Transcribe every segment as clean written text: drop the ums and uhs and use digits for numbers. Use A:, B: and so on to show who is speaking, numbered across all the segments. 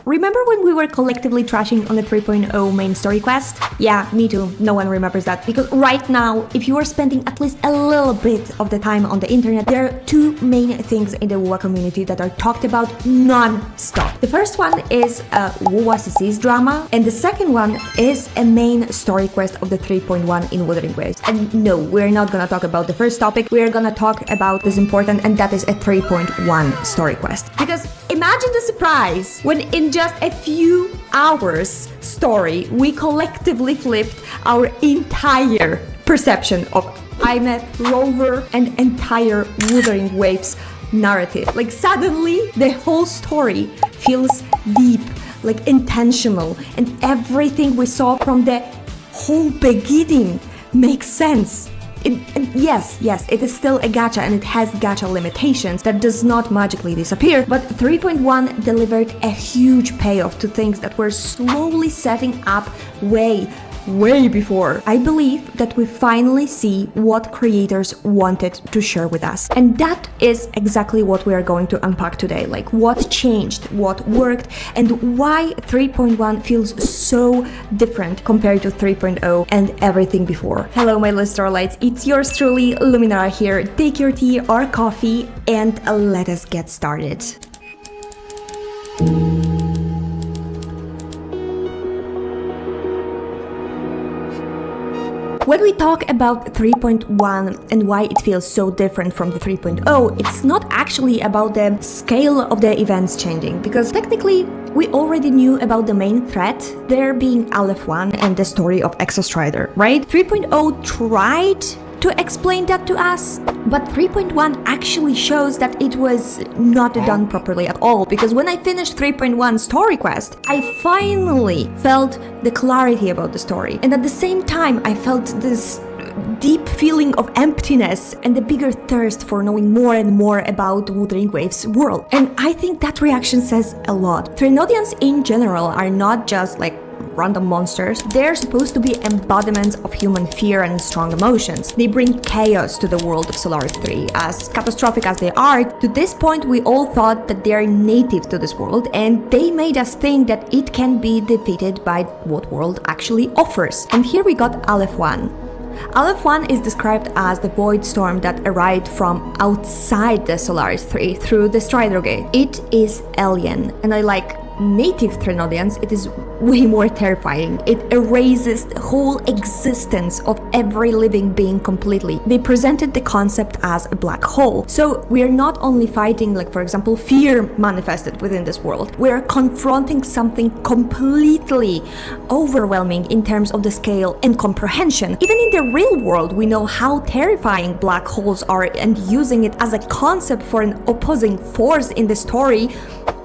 A: Remember when we were collectively trashing on the 3.0 main story quest? Yeah, me too. No one remembers that. Because right now, if you are spending at least a little bit of the time on the internet, there are two main things in the WuWa community that are talked about non-stop. The first one is a WuWa CC's drama, and the second one is a main story quest of the 3.1 in Wuthering Waves. And no, we're not gonna talk about the first topic, we're gonna talk about this important, and that is a 3.1 story quest. Because imagine the surprise when in just a few hours story, we collectively flipped our entire perception of Aemeath, Rover, and entire Wuthering Waves narrative. Like suddenly the whole story feels deep, like intentional, and everything we saw from the whole beginning makes sense. And yes, it is still a gacha and it has gacha limitations that does not magically disappear, but 3.1 delivered a huge payoff to things that were slowly setting up way before. I believe that we finally see what creators wanted to share with us. And that is exactly what we are going to unpack today. Like what changed, what worked, and why 3.1 feels so different compared to 3.0 and everything before. Hello my little starlights, it's yours truly, Luminara here. Take your tea or coffee and let us get started. When we talk about 3.1 and why it feels so different from the 3.0, it's not actually about the scale of the events changing, because technically we already knew about the main threat, there being Aleph 1 and the story of Exostrider, right? 3.0 tried to explain that to us, but 3.1 actually shows that it was not done properly at all, because when I finished 3.1 story quest, I finally felt the clarity about the story, and at the same time I felt this deep feeling of emptiness and a bigger thirst for knowing more and more about Wuthering Waves' world. And I think that reaction says a lot. Threnodians in general are not just like random monsters. They're supposed to be embodiments of human fear and strong emotions. They bring chaos to the world of Solaris 3. As catastrophic as they are, to this point we all thought that they are native to this world, and they made us think that it can be defeated by what world actually offers. And here we got Aleph 1. Aleph 1 is described as the void storm that arrived from outside the Solaris 3 through the Strider Gate. It is alien, and I like native Threnodians, it is way more terrifying. It erases the whole existence of every living being completely. They presented the concept as a black hole. So we are not only fighting, like for example, fear manifested within this world. We are confronting something completely overwhelming in terms of the scale and comprehension. Even in the real world, we know how terrifying black holes are, and using it as a concept for an opposing force in the story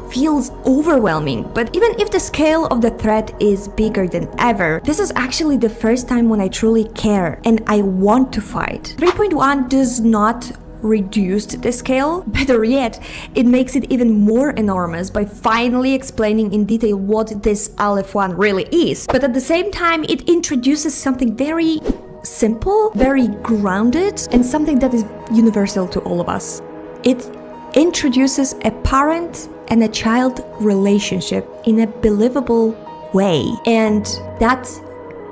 A: feels overwhelming. But even if the scale of the threat is bigger than ever, this is actually the first time when I truly care and I want to fight. 3.1 does not reduce the scale, better yet, it makes it even more enormous by finally explaining in detail what this Aleph 1 really is. But at the same time, it introduces something very simple, very grounded, and something that is universal to all of us. It introduces a parent and a child relationship in a believable way, and that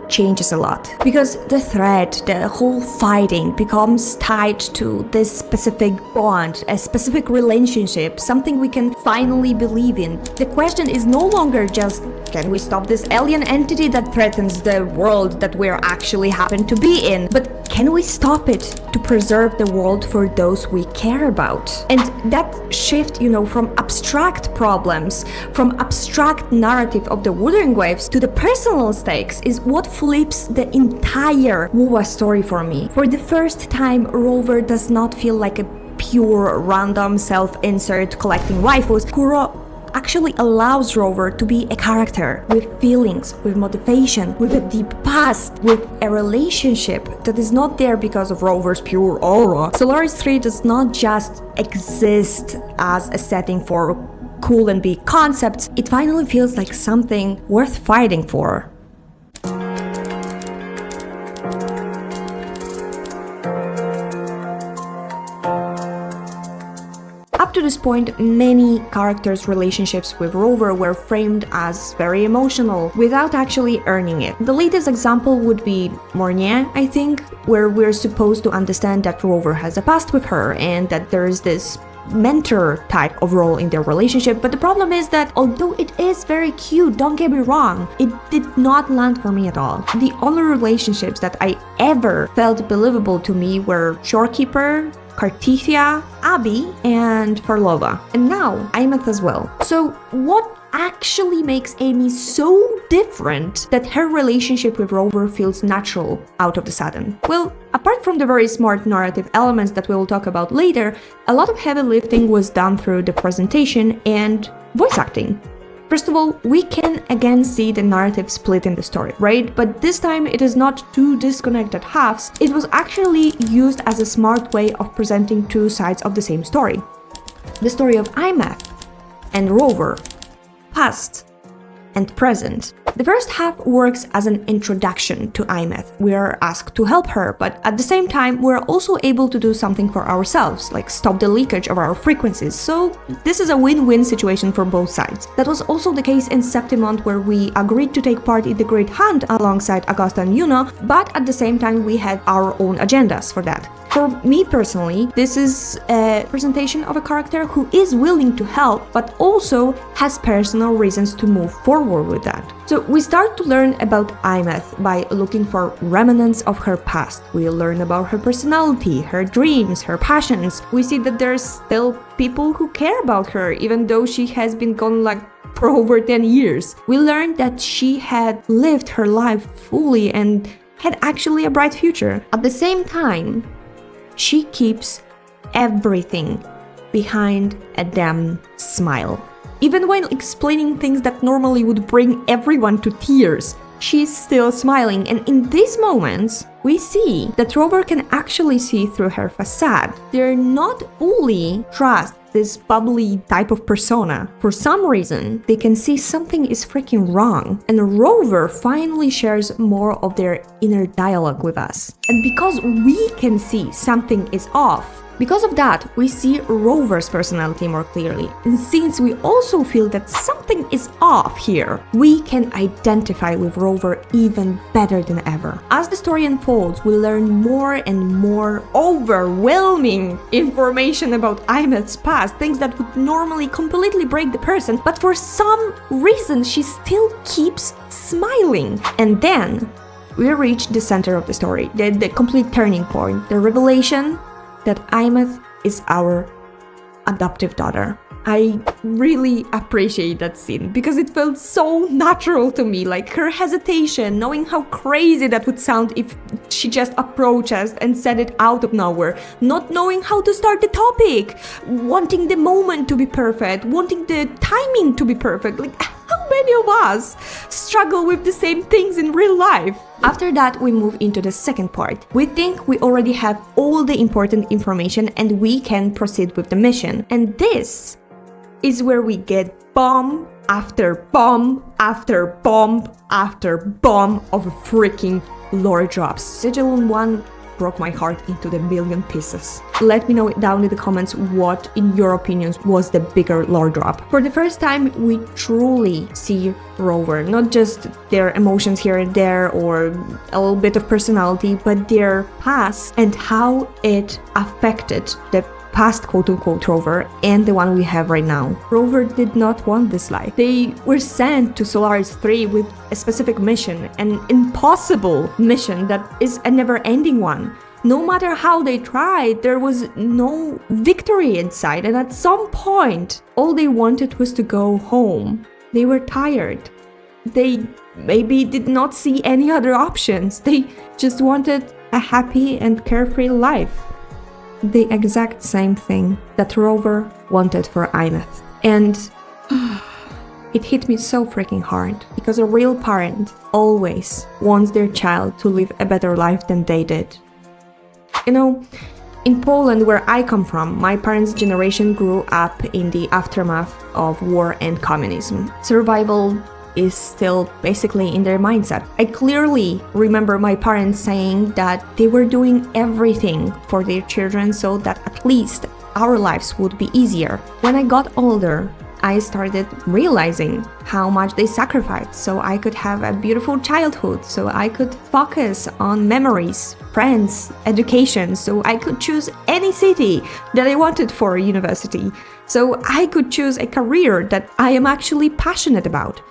A: changes a lot, because the threat, the whole fighting becomes tied to this specific bond, a specific relationship, something we can finally believe in. The question is no longer just, can we stop this alien entity that threatens the world that we actually happen to be in, but can we stop it to preserve the world for those we care about? And that shift, from abstract problems, from abstract narrative of the Wuthering Waves to the personal stakes is what flips the entire WuWa story for me. For the first time, Rover does not feel like a pure random self-insert collecting waifus. Kuro actually allows Rover to be a character with feelings, with motivation, with a deep past, with a relationship that is not there because of Rover's pure aura. Solaris 3 does not just exist as a setting for cool and big concepts, it finally feels like something worth fighting for. Up to this point, many characters' relationships with Rover were framed as very emotional, without actually earning it. The latest example would be Mornier, I think, where we're supposed to understand that Rover has a past with her and that there's this mentor type of role in their relationship, but the problem is that although it is very cute, don't get me wrong, it did not land for me at all. The only relationships that I ever felt believable to me were Shorekeeper, Cartithia, Abby, and Farlova, and now Aemeath as well. So what actually makes Amy so different that her relationship with Rover feels natural out of the sudden? Well, apart from the very smart narrative elements that we will talk about later, a lot of heavy lifting was done through the presentation and voice acting. First of all, we can again see the narrative split in the story, right? But this time it is not two disconnected halves, it was actually used as a smart way of presenting two sides of the same story. The story of Aemeath and Rover, past and present. The first half works as an introduction to Aemeath. We are asked to help her, but at the same time, we're also able to do something for ourselves, like stop the leakage of our frequencies. So this is a win-win situation for both sides. That was also the case in Septimont, where we agreed to take part in the Great Hunt alongside Augusta and Yuna, but at the same time, we had our own agendas for that. For me personally, this is a presentation of a character who is willing to help, but also has personal reasons to move forward with that. So we start to learn about Aemeath by looking for remnants of her past. We learn about her personality, her dreams, her passions. We see that there's still people who care about her, even though she has been gone like for over 10 years. We learned that she had lived her life fully and had actually a bright future. At the same time, she keeps everything behind a damn smile. Even when explaining things that normally would bring everyone to tears, she's still smiling, and in these moments, we see that Rover can actually see through her facade. They're not fully trust this bubbly type of persona. For some reason, they can see something is freaking wrong, and Rover finally shares more of their inner dialogue with us. And because we can see something is off, because of that, we see Rover's personality more clearly. And since we also feel that something is off here, we can identify with Rover even better than ever. As the story unfolds, we learn more and more overwhelming information about Aemeath's past, things that would normally completely break the person, but for some reason she still keeps smiling. And then we reach the center of the story, the complete turning point, the revelation that Aemeath is our adoptive daughter. I really appreciate that scene because it felt so natural to me, like her hesitation, knowing how crazy that would sound if she just approached us and said it out of nowhere, not knowing how to start the topic, wanting the moment to be perfect, wanting the timing to be perfect. Like, how many of us struggle with the same things in real life? After that, we move into the second part. We think we already have all the important information and we can proceed with the mission. And this is where we get bomb after bomb after bomb after bomb of freaking lore drops. Sigillon 1 broke my heart into the million pieces. Let me know down in the comments what, in your opinions, was the bigger lore drop. For the first time, we truly see Rover, not just their emotions here and there or a little bit of personality, but their past and how it affected the past quote-unquote Rover and the one we have right now. Rover did not want this life. They were sent to Solaris 3 with a specific mission, an impossible mission that is a never-ending one. No matter how they tried, there was no victory in sight, and at some point, all they wanted was to go home. They were tired. They maybe did not see any other options. They just wanted a happy and carefree life. The exact same thing that Rover wanted for Aemeath. And it hit me so freaking hard, because a real parent always wants their child to live a better life than they did. You know, in Poland, where I come from, my parents' generation grew up in the aftermath of war and communism. Survival is still basically in their mindset. I clearly remember my parents saying that they were doing everything for their children so that at least our lives would be easier. When I got older, I started realizing how much they sacrificed so I could have a beautiful childhood, so I could focus on memories, friends, education, so I could choose any city that I wanted for university, so I could choose a career that I am actually passionate about.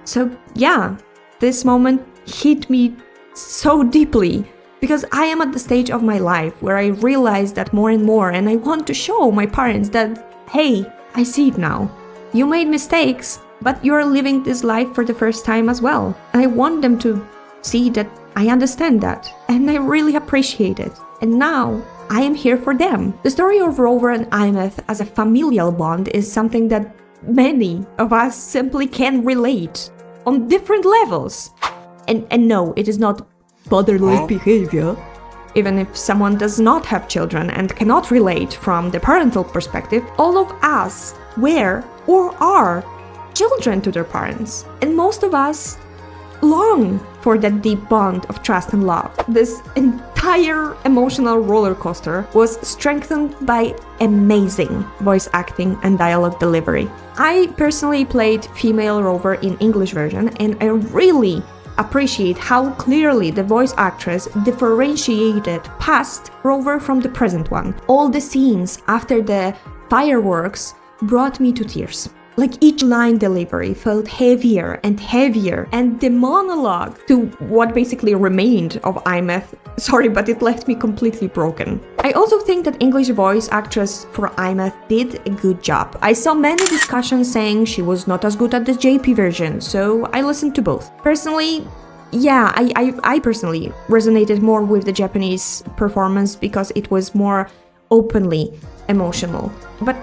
A: So yeah, this moment hit me so deeply because I am at the stage of my life where I realize that more and more, and I want to show my parents that, hey, I see it now. You made mistakes, but you're living this life for the first time as well. And I want them to see that I understand that, and I really appreciate it. And now, I am here for them. The story of Rover and Aemeath as a familial bond is something that many of us simply can relate on different levels. And no, it is not father-like behavior. Even if someone does not have children and cannot relate from the parental perspective, all of us were or are children to their parents. And most of us long for that deep bond of trust and love. This entire emotional roller coaster was strengthened by amazing voice acting and dialogue delivery. I personally played female Rover in English version, and I really appreciate how clearly the voice actress differentiated past Rover from the present one. All the scenes after the fireworks brought me to tears. Like each line delivery felt heavier, and the monologue to what basically remained of Aemeath, sorry, but it left me completely broken. I also think that English voice actress for Aemeath did a good job. I saw many discussions saying she was not as good at the JP version, so I listened to both. Personally, yeah, I personally resonated more with the Japanese performance because it was more openly emotional. But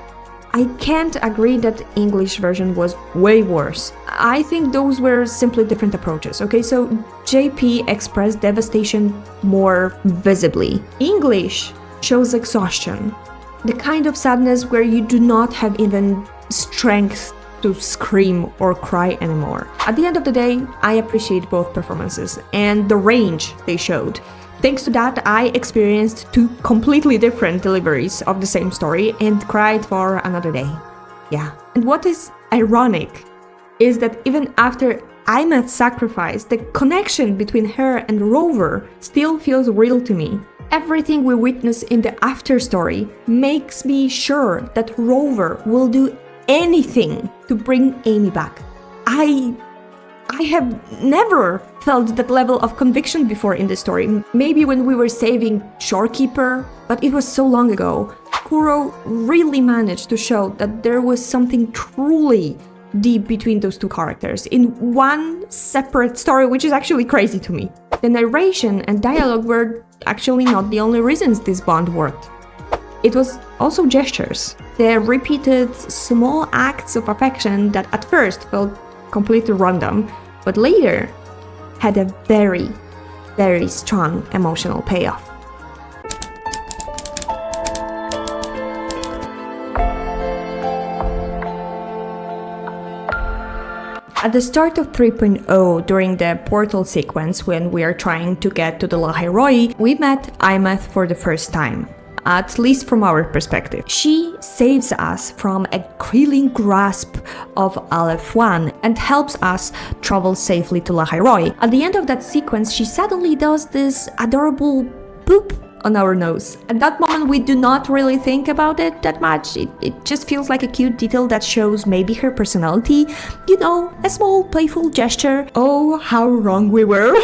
A: I can't agree that English version was way worse. I think those were simply different approaches, okay? So JP expressed devastation more visibly. English shows exhaustion, the kind of sadness where you do not have even strength to scream or cry anymore. At the end of the day, I appreciate both performances and the range they showed. Thanks to that, I experienced two completely different deliveries of the same story and cried for another day. Yeah. And what is ironic is that even after Aemeath's sacrifice, the connection between her and Rover still feels real to me. Everything we witness in the Afterstory makes me sure that Rover will do anything to bring Amy back. I have never felt that level of conviction before in the story. Maybe when we were saving Shorekeeper, but it was so long ago. Kuro really managed to show that there was something truly deep between those two characters in one separate story, which is actually crazy to me. The narration and dialogue were actually not the only reasons this bond worked. It was also gestures. The repeated small acts of affection that at first felt completely random, but later had a very, very strong emotional payoff. At the start of 3.0, during the portal sequence when we are trying to get to the Lahairoi, we met Aemeath for the first time. At least from our perspective. She saves us from a crippling grasp of Aleph 1 and helps us travel safely to Lahairoi. At the end of that sequence, she suddenly does this adorable boop on our nose. At that moment, we do not really think about it that much. It just feels like a cute detail that shows maybe her personality. You know, a small playful gesture. Oh, how wrong we were.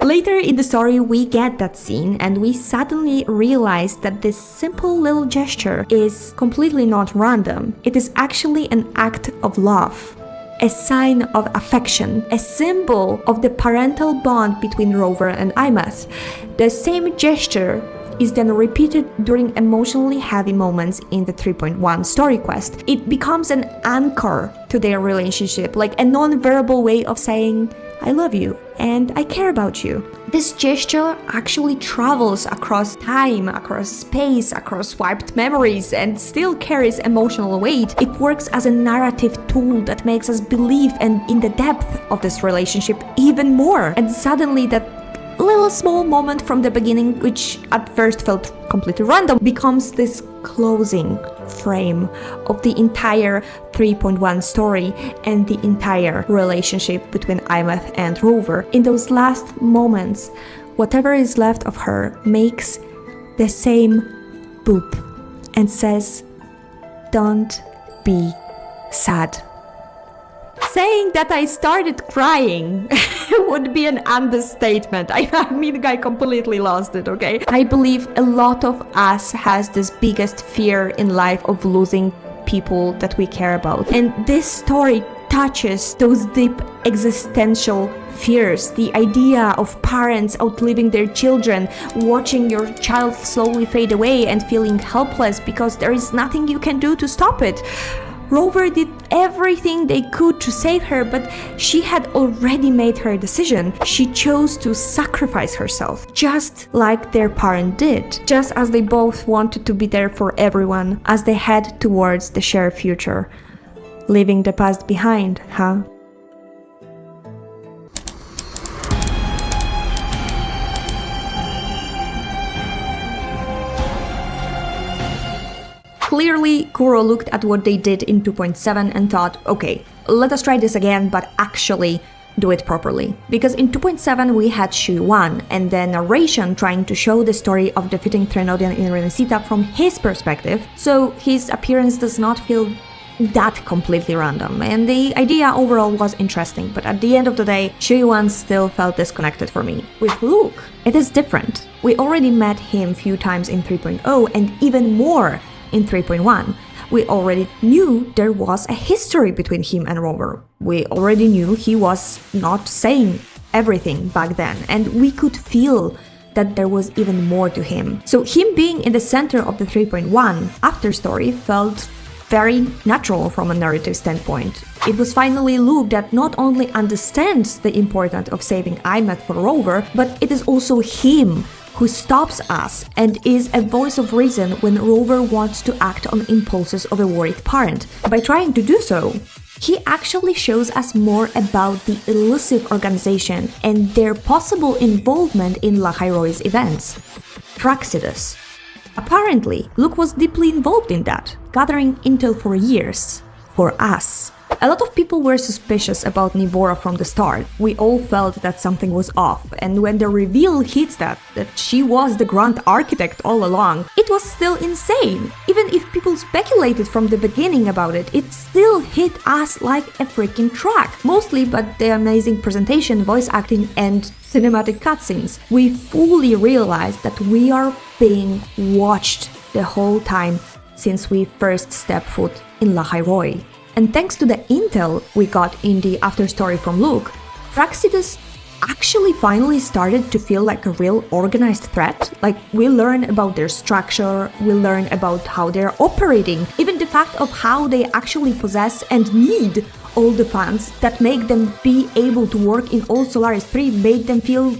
A: Later in the story, we get that scene and we suddenly realize that this simple little gesture is completely not random. It is actually an act of love, a sign of affection, a symbol of the parental bond between Rover and Aemeath. The same gesture is then repeated during emotionally heavy moments in the 3.1 story quest. It becomes an anchor to their relationship, like a non-verbal way of saying, I love you and I care about you. This gesture actually travels across time, across space, across swiped memories, and still carries emotional weight. It works as a narrative tool that makes us believe in the depth of this relationship even more. And suddenly that little small moment from the beginning, which at first felt completely random, becomes this closing frame of the entire 3.1 story and the entire relationship between Aemeath and Rover. In those last moments, whatever is left of her makes the same boop and says, "Don't be sad." Saying that I started crying would be an understatement. I mean, I completely lost it, okay? I believe a lot of us has this biggest fear in life of losing people that we care about. And this story touches those deep existential fears. The idea of parents outliving their children, watching your child slowly fade away and feeling helpless because there is nothing you can do to stop it. Rover did everything they could to save her, but she had already made her decision. She chose to sacrifice herself, just like their parent did, just as they both wanted to be there for everyone as they head towards the shared future. Leaving the past behind, huh? Clearly, Kuro looked at what they did in 2.7 and thought, okay, let us try this again, but actually do it properly. Because in 2.7 we had Shui-1 and the narration trying to show the story of defeating Trenodian in Renesita from his perspective, so his appearance does not feel that completely random, and the idea overall was interesting, but at the end of the day, Shui-1 still felt disconnected for me. With Luuk, it is different. We already met him few times in 3.0 and even more in 3.1. We already knew there was a history between him and Rover. We already knew he was not saying everything back then, and we could feel that there was even more to him. So him being in the center of the 3.1 Afterstory felt very natural from a narrative standpoint. It was finally Luuk that not only understands the importance of saving Aemeath for Rover, but it is also him who stops us and is a voice of reason when Rover wants to act on impulses of a worried parent. By trying to do so, he actually shows us more about the elusive organization and their possible involvement in Lahairoi's events. Fractsidus. Apparently, Luuk was deeply involved in that, gathering intel for years. For us. A lot of people were suspicious about Nivora from the start. We all felt that something was off, and when the reveal hits that she was the Grand Architect all along, it was still insane. Even if people speculated from the beginning about it, it still hit us like a freaking truck. Mostly but the amazing presentation, voice acting, and cinematic cutscenes. We fully realized that we are being watched the whole time since we first stepped foot in Lahairoi. And thanks to the intel we got in the Afterstory from Luuk, Fractsidus actually finally started to feel like a real organized threat. Like, we learn about their structure, we learn about how they're operating, even the fact of how they actually possess and need all the funds that make them be able to work in all Solaris 3 made them feel,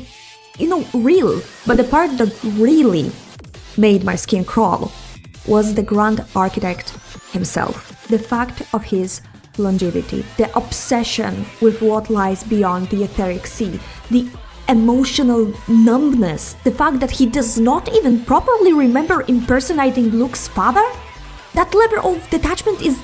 A: real. But the part that really made my skin crawl was the Grand Architect himself. The fact of his longevity, the obsession with what lies beyond the etheric sea, the emotional numbness, the fact that he does not even properly remember impersonating Luke's father. That level of detachment is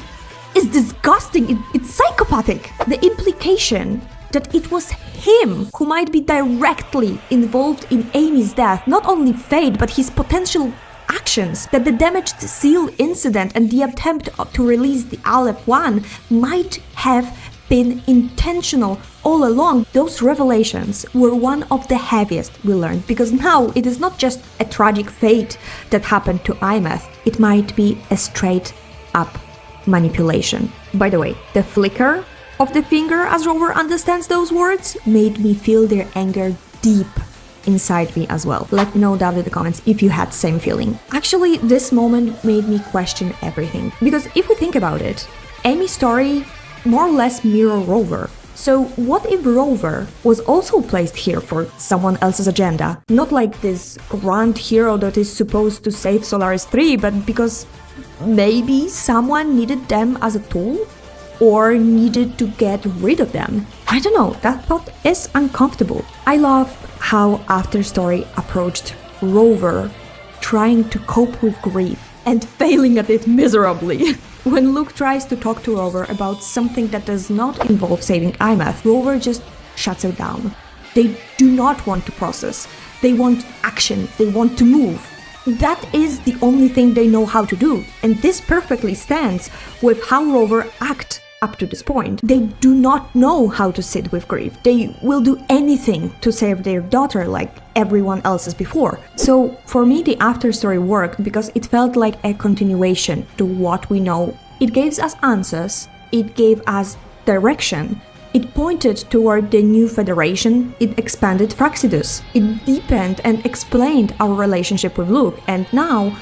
A: disgusting, it's psychopathic. The implication that it was him who might be directly involved in Amy's death, not only fate but his potential actions, that the damaged seal incident and the attempt to release the Aleph 1 might have been intentional all along. Those revelations were one of the heaviest we learned, because now it is not just a tragic fate that happened to Aemeath, it might be a straight up manipulation. By the way, the flicker of the finger as Rover understands those words made me feel their anger deep inside me as well. Let me know down in the comments if you had the same feeling. Actually, this moment made me question everything, because if we think about it, Amy's story more or less mirror Rover. So what if Rover was also placed here for someone else's agenda? Not like this grand hero that is supposed to save Solaris 3, but because maybe someone needed them as a tool? or needed to get rid of them. I don't know, that thought is uncomfortable. I love how Afterstory approached Rover trying to cope with grief and failing at it miserably. When Luuk tries to talk to Rover about something that does not involve saving Aemeath, Rover just shuts it down. They do not want to process. They want action. They want to move. That is the only thing they know how to do, and this perfectly stands with how Rover acts up to this point. They do not know how to sit with grief. They will do anything to save their daughter like everyone else's before. So for me, the Afterstory worked because it felt like a continuation to what we know. It gave us answers, it gave us direction, it pointed toward the new federation, it expanded Fractsidus, it deepened and explained our relationship with Luuk, and now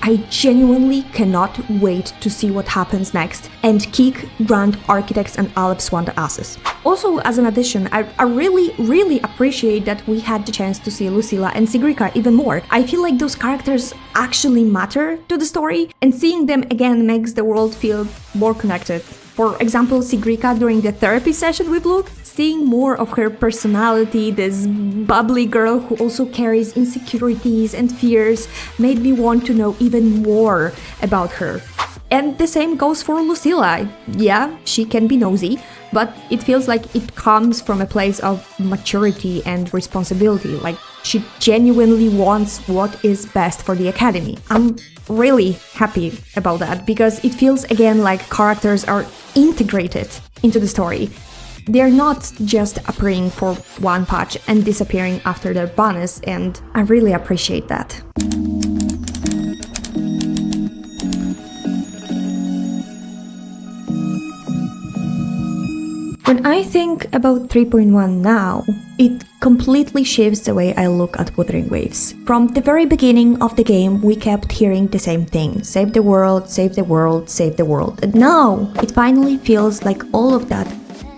A: I genuinely cannot wait to see what happens next and kick Grand Architects and Aleph Swan the asses. Also, as an addition, I really appreciate that we had the chance to see Lucilla and Sigrica even more. I feel like those characters actually matter to the story, and seeing them again makes the world feel more connected. For example, Sigrica during the therapy session with Luuk, seeing more of her personality, this bubbly girl who also carries insecurities and fears, made me want to know even more about her. And the same goes for Lucilla. Yeah, she can be nosy, but it feels like it comes from a place of maturity and responsibility, like she genuinely wants what is best for the Academy. I'm really happy about that, because it feels again like characters are integrated into the story. They're not just appearing for one patch and disappearing after their bonus, and I really appreciate that. When I think about 3.1 now, it completely shifts the way I look at Wuthering Waves. From the very beginning of the game, we kept hearing the same thing: save the world, save the world, save the world. And now, it finally feels like all of that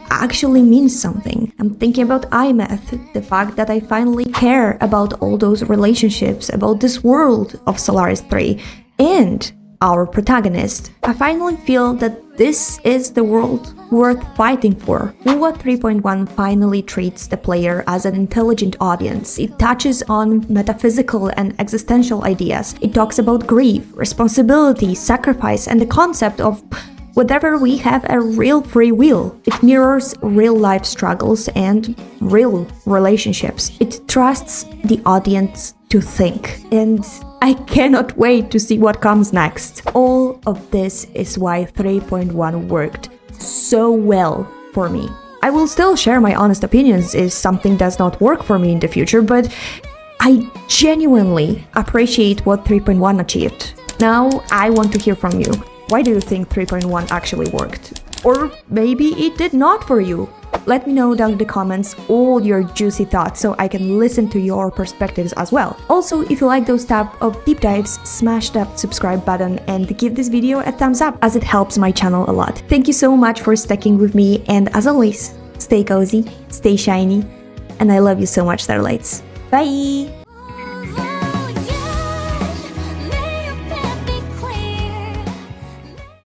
A: actually means something. I'm thinking about Aemeath, the fact that I finally care about all those relationships, about this world of Solaris 3, and our protagonist. I finally feel that this is the world worth fighting for. WuWa 3.1 finally treats the player as an intelligent audience. It touches on metaphysical and existential ideas. It talks about grief, responsibility, sacrifice, and the concept of whether we have a real free will. It mirrors real-life struggles and real relationships. It trusts the audience to think. And I cannot wait to see what comes next. All of this is why 3.1 worked so well for me. I will still share my honest opinions if something does not work for me in the future, but I genuinely appreciate what 3.1 achieved. Now I want to hear from you. Why do you think 3.1 actually worked? Or maybe it did not for you. Let me know down in the comments all your juicy thoughts so I can listen to your perspectives as well. Also, if you like those type of deep dives, smash that subscribe button and give this video a thumbs up, as it helps my channel a lot. Thank you so much for sticking with me, and as always, stay cozy, stay shiny, and I love you so much, Starlights. Bye!